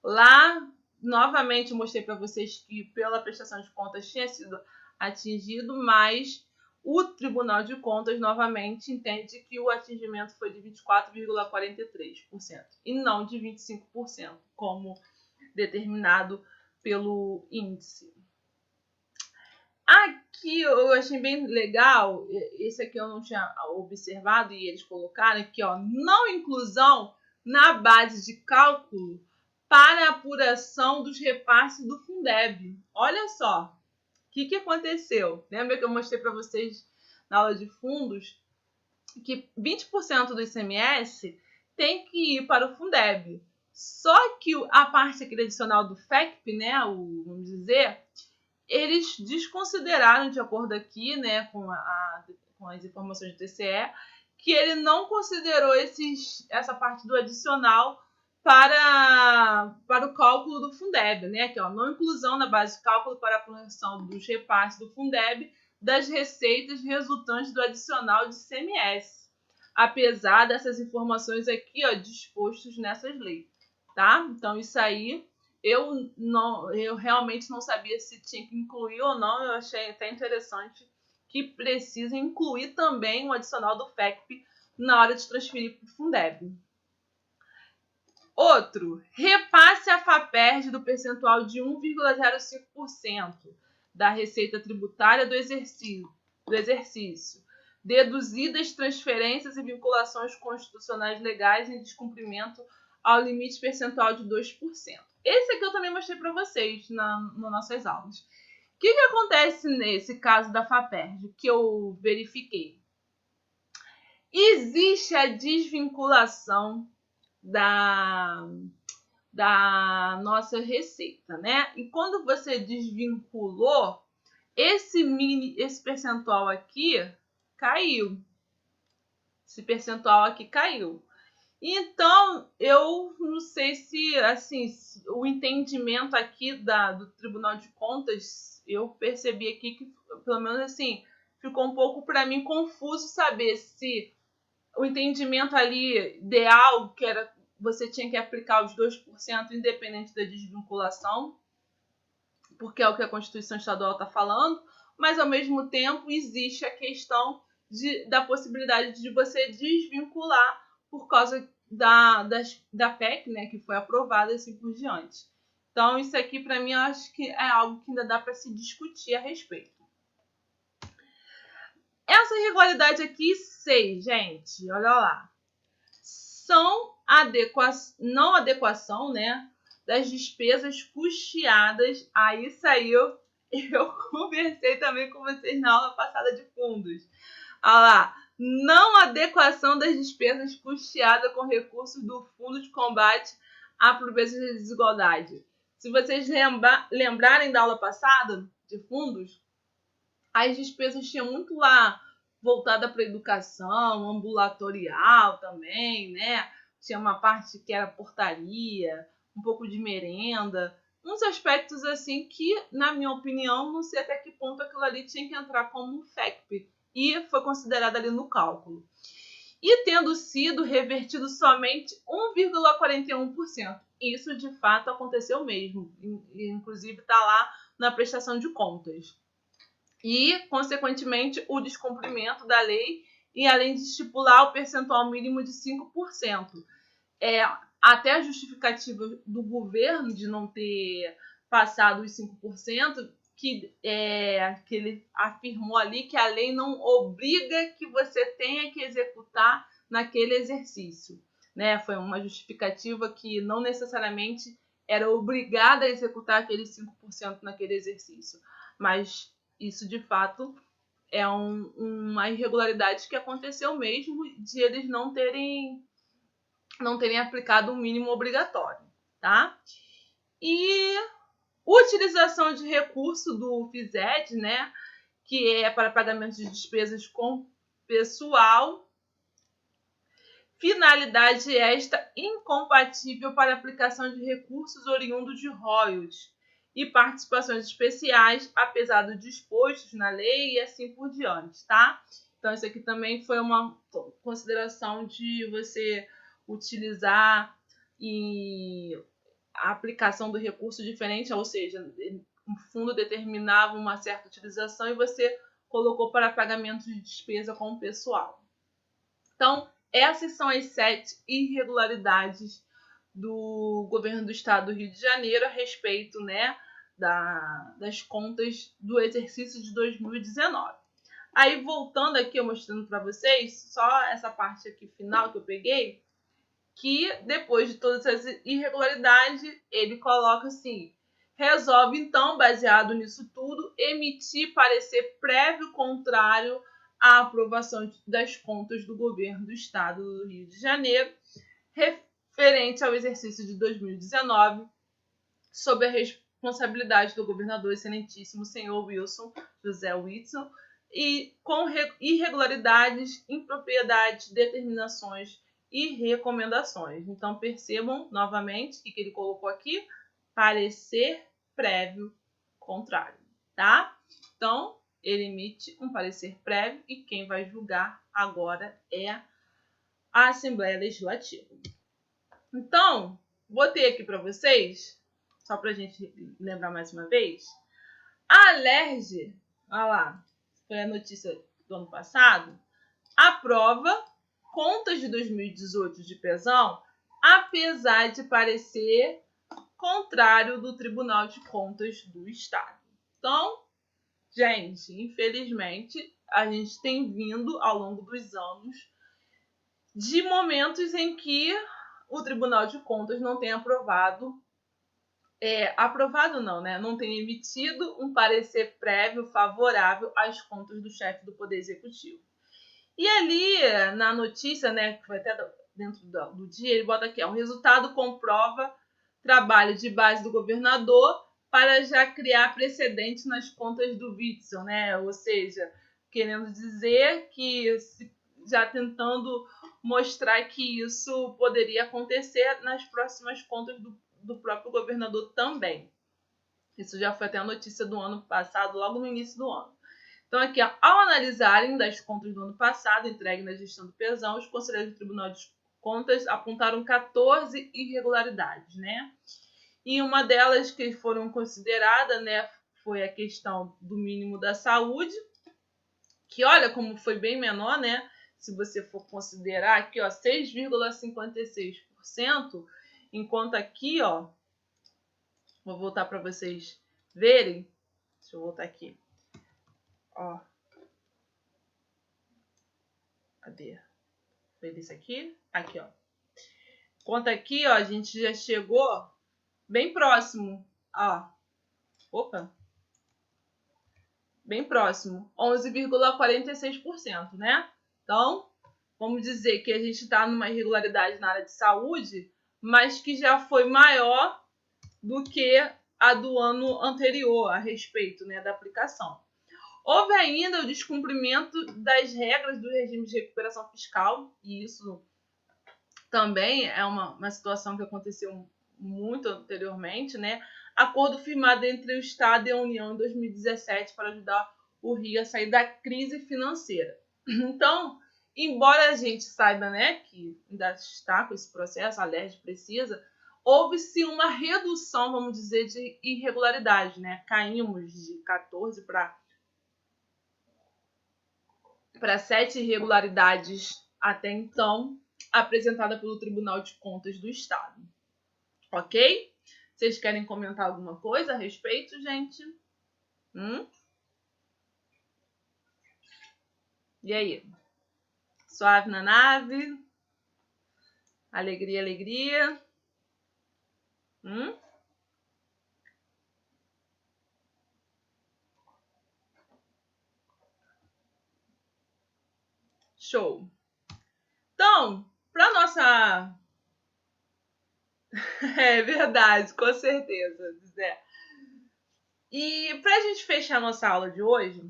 lá, novamente, eu mostrei para vocês que pela prestação de contas tinha sido atingido, mas o Tribunal de Contas, novamente, entende que o atingimento foi de 24,43% e não de 25%, como determinado pelo índice. Aqui eu achei bem legal, esse aqui eu não tinha observado e eles colocaram aqui, ó, não inclusão na base de cálculo para apuração dos repasses do Fundeb. Olha só, o que aconteceu? Lembra que eu mostrei para vocês na aula de fundos que 20% do ICMS tem que ir para o Fundeb. Só que a parte aqui adicional do FECP, né, vamos dizer, eles desconsideraram, de acordo aqui, né, com as informações do TCE, que ele não considerou essa parte do adicional para o cálculo do Fundeb, né, que é a não inclusão na base de cálculo para a apuração dos repasses do Fundeb das receitas resultantes do adicional de ICMS, apesar dessas informações aqui, ó, dispostos nessas leis, tá? Então, isso aí eu realmente não sabia se tinha que incluir ou não. Eu achei até interessante que precisa incluir também o adicional do FECP na hora de transferir para o Fundeb. Outro, repasse a FAPERJ do percentual de 1,05% da receita tributária do exercício, deduzidas transferências e vinculações constitucionais legais em descumprimento ao limite percentual de 2%. Esse aqui eu também mostrei para vocês nas nossas aulas. O que acontece nesse caso da FAPERJ que eu verifiquei? Existe a desvinculação da nossa receita, né? E quando você desvinculou, esse percentual aqui caiu. Esse percentual aqui caiu. Então, eu não sei se, assim, o entendimento aqui do Tribunal de Contas, eu percebi aqui que, pelo menos assim, ficou um pouco para mim confuso saber se o entendimento ali ideal, que era você tinha que aplicar os 2% independente da desvinculação, porque é o que a Constituição Estadual está falando, mas ao mesmo tempo existe a questão da possibilidade de você desvincular por causa da PEC, né, que foi aprovada e assim por diante. Então, isso aqui, para mim, eu acho que é algo que ainda dá para se discutir a respeito. Essa irregularidade aqui, 6, gente, olha lá. São não adequação, né, das despesas custeadas. Aí saiu, eu conversei também com vocês na aula passada de fundos. Olha lá. Não adequação das despesas custeadas com recursos do Fundo de Combate à Pobreza e Desigualdade. Se vocês lembrarem da aula passada de fundos, as despesas tinham muito lá voltada para a educação, ambulatorial também, né? Tinha uma parte que era portaria, um pouco de merenda, uns aspectos assim que, na minha opinião, não sei até que ponto aquilo ali tinha que entrar como FECP, e foi considerado ali no cálculo. E tendo sido revertido somente 1,41%. Isso, de fato, aconteceu mesmo. Inclusive, está lá na prestação de contas. E, consequentemente, o descumprimento da lei, e além de estipular o percentual mínimo de 5%. Até a justificativa do governo de não ter passado os 5%, que ele afirmou ali que a lei não obriga que você tenha que executar naquele exercício, né? Foi uma justificativa que não necessariamente era obrigada a executar aqueles 5% naquele exercício, mas isso de fato é uma irregularidade que aconteceu mesmo, de eles não terem aplicado o mínimo obrigatório, tá? E utilização de recurso do FISED, né, que é para pagamento de despesas com pessoal, finalidade esta incompatível para aplicação de recursos oriundos de royalties e participações especiais, apesar dos dispostos na lei e assim por diante, tá? Então, isso aqui também foi uma consideração de você utilizar e a aplicação do recurso diferente, ou seja, um fundo determinava uma certa utilização e você colocou para pagamento de despesa com o pessoal. Então, essas são as 7 irregularidades do governo do estado do Rio de Janeiro a respeito, né, das contas do exercício de 2019. Aí, voltando aqui, eu mostrando para vocês, só essa parte aqui final que eu peguei, que depois de todas as irregularidades, ele coloca assim: resolve então, baseado nisso tudo, emitir parecer prévio contrário à aprovação das contas do governo do estado do Rio de Janeiro, referente ao exercício de 2019, sob a responsabilidade do governador excelentíssimo senhor Wilson José Whitson, e com irregularidades, impropriedades, determinações e recomendações. Então, percebam novamente o que ele colocou aqui: parecer prévio contrário, tá? Então, ele emite um parecer prévio e quem vai julgar agora é a Assembleia Legislativa. Então, botei aqui para vocês, só para a gente lembrar mais uma vez, a Alerj, olha lá, foi a notícia do ano passado, aprova contas de 2018 de Pezão, apesar de parecer contrário do Tribunal de Contas do Estado. Então, gente, infelizmente, a gente tem vindo ao longo dos anos de momentos em que o Tribunal de Contas não tem não tem emitido um parecer prévio favorável às contas do chefe do Poder Executivo. E ali, na notícia, né, que foi até dentro do dia, ele bota aqui: o resultado comprova trabalho de base do governador para já criar precedente nas contas do Whitson, né? Ou seja, querendo dizer que já tentando mostrar que isso poderia acontecer nas próximas contas do próprio governador também. Isso já foi até a notícia do ano passado, logo no início do ano. Então, aqui, ó, ao analisarem das contas do ano passado, entregue na gestão do Pezão, os conselheiros do Tribunal de Contas apontaram 14 irregularidades, né? E uma delas que foram consideradas, né, foi a questão do mínimo da saúde, que olha como foi bem menor, né? Se você for considerar aqui, ó, 6,56%, enquanto aqui, ó, vou voltar para vocês verem. Deixa eu voltar aqui. Ó. Cadê? Foi desse aqui? Aqui, ó. Enquanto aqui, ó, a gente já chegou bem próximo. Ó. Opa. Bem próximo. 11,46%, né? Então, vamos dizer que a gente está numa irregularidade na área de saúde, mas que já foi maior do que a do ano anterior a respeito, né, da aplicação. Houve ainda o descumprimento das regras do regime de recuperação fiscal, e isso também é uma situação que aconteceu muito anteriormente, né? Acordo firmado entre o Estado e a União em 2017 para ajudar o Rio a sair da crise financeira. Então, embora a gente saiba, né, que ainda está com esse processo, a Alerj precisa, houve-se uma redução, vamos dizer, de irregularidade, né? Caímos de 14 para 7 irregularidades até então, apresentada pelo Tribunal de Contas do Estado. Ok? Vocês querem comentar alguma coisa a respeito, gente? E aí? Suave na nave? Alegria, alegria? Show! Então, para nossa... É verdade, com certeza, Zé. E para a gente fechar nossa aula de hoje,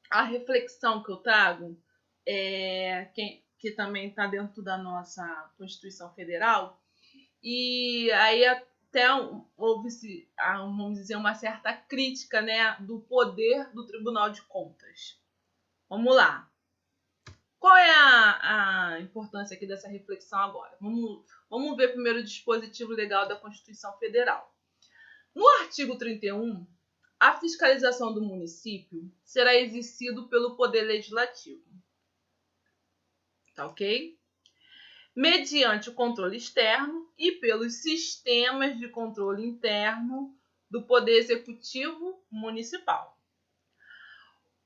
a reflexão que eu trago é que também está dentro da nossa Constituição Federal, e aí até houve-se, vamos dizer, uma certa crítica, né, do poder do Tribunal de Contas. Vamos lá. Qual é a importância aqui dessa reflexão agora? Vamos ver primeiro o dispositivo legal da Constituição Federal. No artigo 31, a fiscalização do município será exercida pelo Poder Legislativo. Tá ok? Mediante o controle externo e pelos sistemas de controle interno do Poder Executivo Municipal.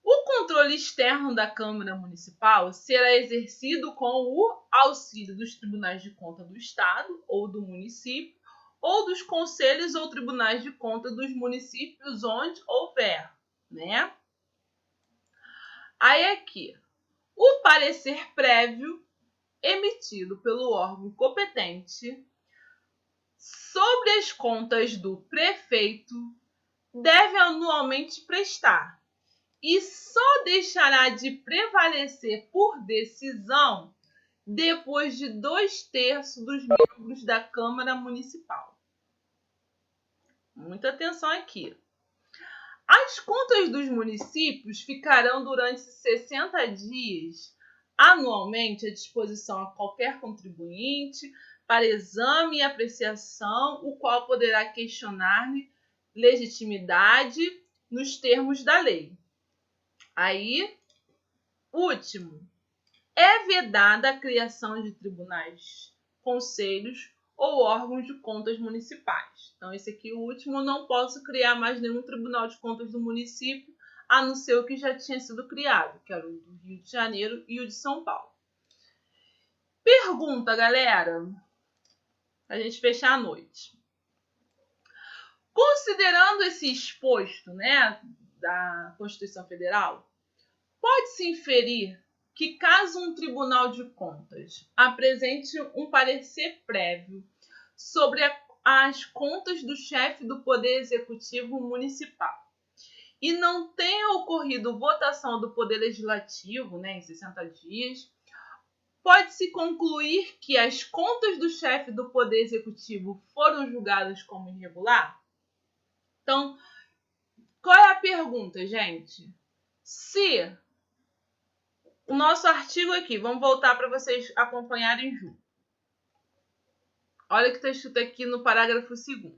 O controle externo da Câmara Municipal será exercido com o auxílio dos tribunais de conta do Estado ou do município, ou dos conselhos ou tribunais de conta dos municípios onde houver, né? Aí aqui, o parecer prévio emitido pelo órgão competente sobre as contas do prefeito deve anualmente prestar e só deixará de prevalecer por decisão depois de 2/3 dos membros da Câmara Municipal. Muita atenção aqui. As contas dos municípios ficarão durante 60 dias anualmente à disposição a qualquer contribuinte para exame e apreciação, o qual poderá questionar-lhe legitimidade nos termos da lei. Aí, último, é vedada a criação de tribunais, conselhos ou órgãos de contas municipais. Então, esse aqui, o último, eu não posso criar mais nenhum tribunal de contas do município, a não ser o que já tinha sido criado, que era o do Rio de Janeiro e o de São Paulo. Pergunta, galera, para a gente fechar a noite. Considerando esse exposto, né, da Constituição Federal, pode-se inferir que, caso um Tribunal de Contas apresente um parecer prévio sobre as contas do chefe do Poder Executivo Municipal e não tenha ocorrido votação do Poder Legislativo, né, em 60 dias, pode-se concluir que as contas do chefe do Poder Executivo foram julgadas como irregular? Então, qual é a pergunta, gente? Se o nosso artigo aqui, vamos voltar para vocês acompanharem junto. Olha o que está escrito aqui no parágrafo 2º.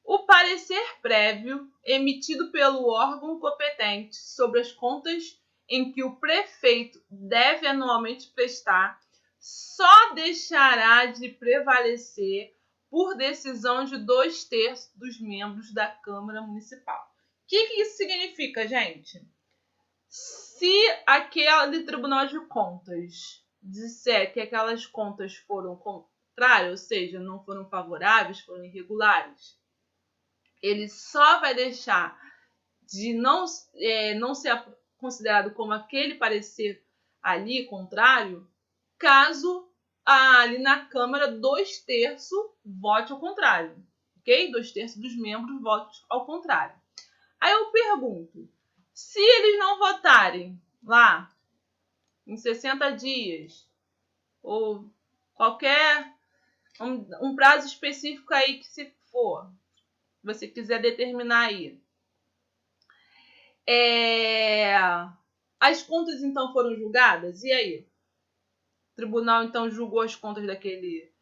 O parecer prévio emitido pelo órgão competente sobre as contas em que o prefeito deve anualmente prestar só deixará de prevalecer por decisão de 2/3 dos membros da Câmara Municipal. O que isso significa, gente? Se aquele Tribunal de Contas disser que aquelas contas foram contrárias, ou seja, não foram favoráveis, foram irregulares, ele só vai deixar de não ser considerado como aquele parecer ali contrário, caso ali na Câmara 2/3 vote ao contrário, ok? 2/3 dos membros vote ao contrário. Aí eu pergunto, se eles não votarem lá em 60 dias, ou qualquer um prazo específico aí que se for, você quiser determinar aí, as contas então foram julgadas? E aí? O tribunal então julgou as contas daquele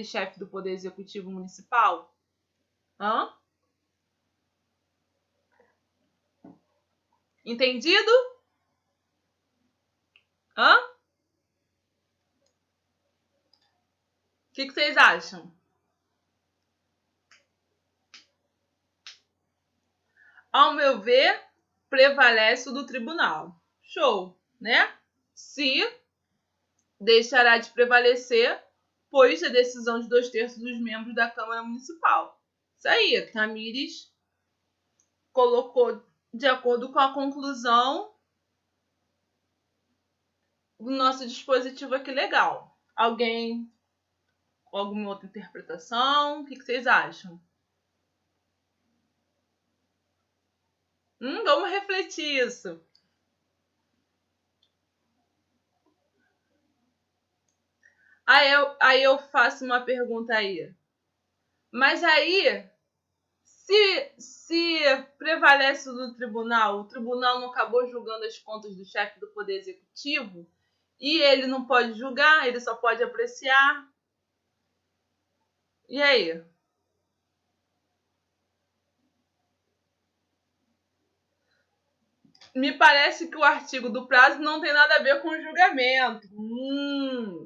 chefe do Poder Executivo Municipal? Hã? Entendido? Hã? O que vocês acham? Ao meu ver, prevalece o do tribunal. Show, né? Se deixará de prevalecer, pois a decisão de 2/3 dos membros da Câmara Municipal. Isso aí, Tamires colocou de acordo com a conclusão do nosso dispositivo aqui legal. Alguém com alguma outra interpretação? O que vocês acham? Vamos refletir isso. Aí eu faço uma pergunta aí. Mas aí, se prevalece do tribunal, o tribunal não acabou julgando as contas do chefe do Poder Executivo, e ele não pode julgar, ele só pode apreciar. E aí? Me parece que o artigo do prazo não tem nada a ver com o julgamento.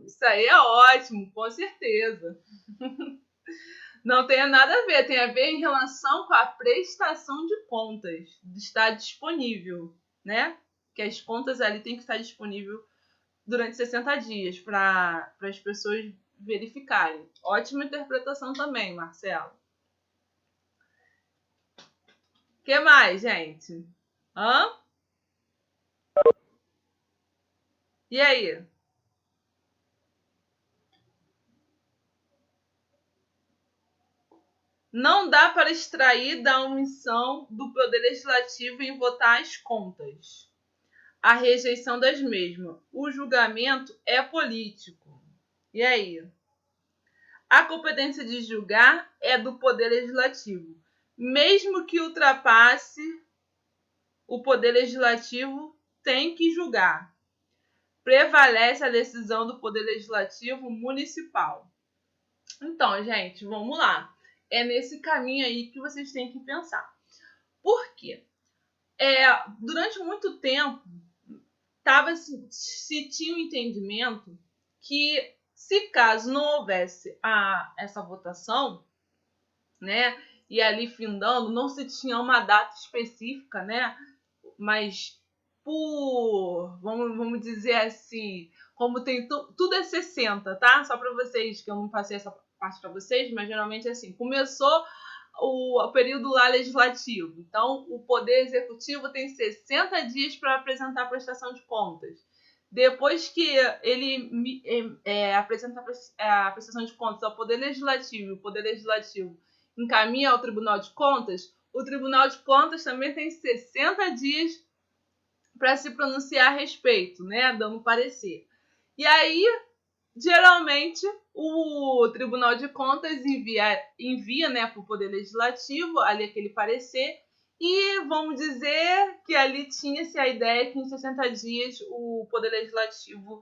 Isso aí é ótimo, com certeza. Não tem nada a ver, tem a ver em relação com a prestação de contas, de estar disponível, né? Que as contas ali têm que estar disponível durante 60 dias para as pessoas verificarem. Ótima interpretação também, Marcelo. O que mais, gente? Hã? E aí? Não dá para extrair da omissão do Poder Legislativo em votar as contas a rejeição das mesmas. O julgamento é político. E aí? A competência de julgar é do Poder Legislativo. Mesmo que ultrapasse, o Poder Legislativo tem que julgar. Prevalece a decisão do Poder Legislativo municipal. Então, gente, vamos lá. É nesse caminho aí que vocês têm que pensar. Por quê? Durante muito tempo, se tinha um entendimento que, se caso não houvesse essa votação, né, e ali findando, não se tinha uma data específica, né, mas vamos dizer assim, como tem tudo é 60, tá? Só para vocês, que eu não passei essa parte para vocês, mas geralmente é assim, começou o período lá legislativo. Então, o Poder Executivo tem 60 dias para apresentar a prestação de contas. Depois que ele apresenta a prestação de contas ao Poder Legislativo, o Poder Legislativo encaminha ao Tribunal de Contas, o Tribunal de Contas também tem 60 dias para se pronunciar a respeito, né, dando parecer. E aí, geralmente, o Tribunal de Contas envia, né, para o Poder Legislativo ali aquele parecer, e vamos dizer que ali tinha-se a ideia que em 60 dias o Poder Legislativo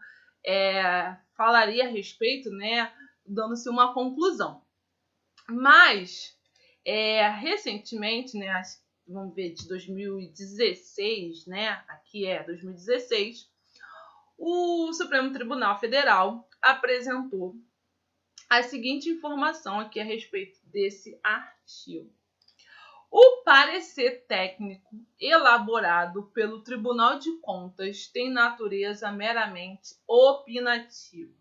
falaria a respeito, né, dando-se uma conclusão. Mas, recentemente, né, vamos ver, de 2016, né, aqui é 2016, o Supremo Tribunal Federal apresentou a seguinte informação aqui a respeito desse artigo. O parecer técnico elaborado pelo Tribunal de Contas tem natureza meramente opinativa,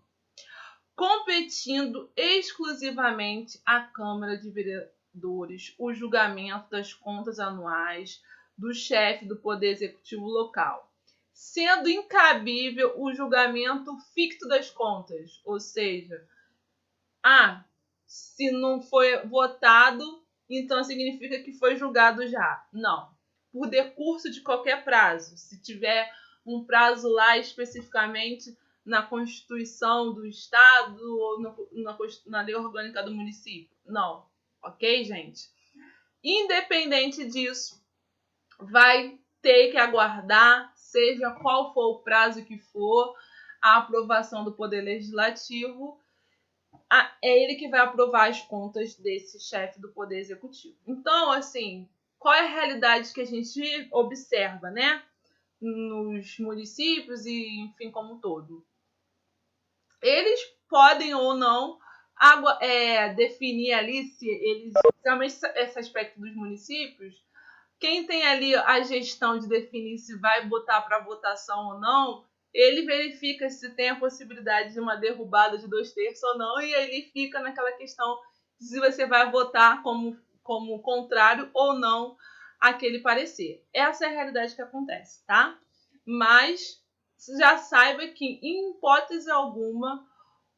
competindo exclusivamente à Câmara de Vereadores o julgamento das contas anuais do chefe do Poder Executivo local, sendo incabível o julgamento ficto das contas, ou seja, se não foi votado, então significa que foi julgado já. Não. Por decurso de qualquer prazo. Se tiver um prazo lá especificamente na Constituição do Estado ou na Lei Orgânica do Município. Não. Ok, gente? Independente disso, vai ter que aguardar, seja qual for o prazo que for, a aprovação do Poder Legislativo. É ele que vai aprovar as contas desse chefe do Poder Executivo. Então, assim, qual é a realidade que a gente observa, né? Nos municípios e, enfim, como um todo. Eles podem ou não definir ali se eles, realmente esse aspecto dos municípios, quem tem ali a gestão de definir se vai botar para votação ou não, ele verifica se tem a possibilidade de uma derrubada de 2/3 ou não, e ele fica naquela questão de se você vai votar como contrário ou não àquele parecer. Essa é a realidade que acontece, tá? Mas já saiba que, em hipótese alguma,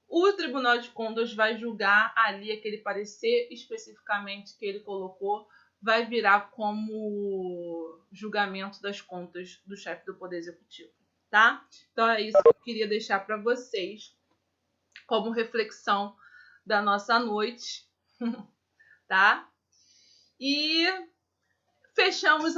o Tribunal de Contas vai julgar ali aquele parecer especificamente que ele colocou, vai virar como julgamento das contas do chefe do Poder Executivo, tá? Então é isso que eu queria deixar para vocês como reflexão da nossa noite, tá? E fechamos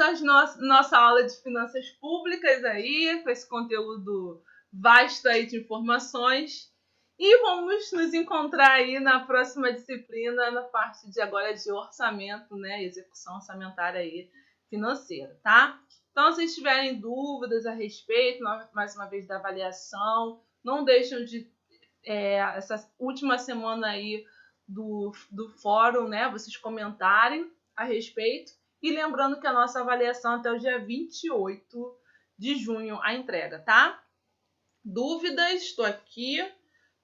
nossa aula de finanças públicas aí, com esse conteúdo vasto aí de informações. E vamos nos encontrar aí na próxima disciplina, na parte de agora de orçamento, né? Execução orçamentária aí financeira, tá? Então, se tiverem dúvidas a respeito, mais uma vez, da avaliação, não deixem de, essa última semana aí do fórum, né? Vocês comentarem a respeito. E lembrando que a nossa avaliação até o dia 28 de junho, a entrega, tá? Dúvidas, estou aqui.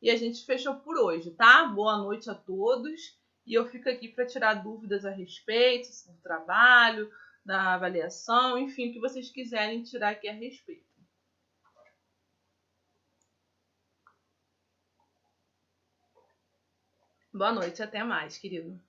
E a gente fechou por hoje, tá? Boa noite a todos. E eu fico aqui para tirar dúvidas a respeito do trabalho, da avaliação, enfim, o que vocês quiserem tirar aqui a respeito. Boa noite, até mais, querido.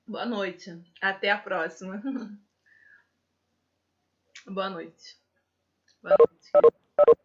Boa noite. Até a próxima. Boa noite. Boa noite.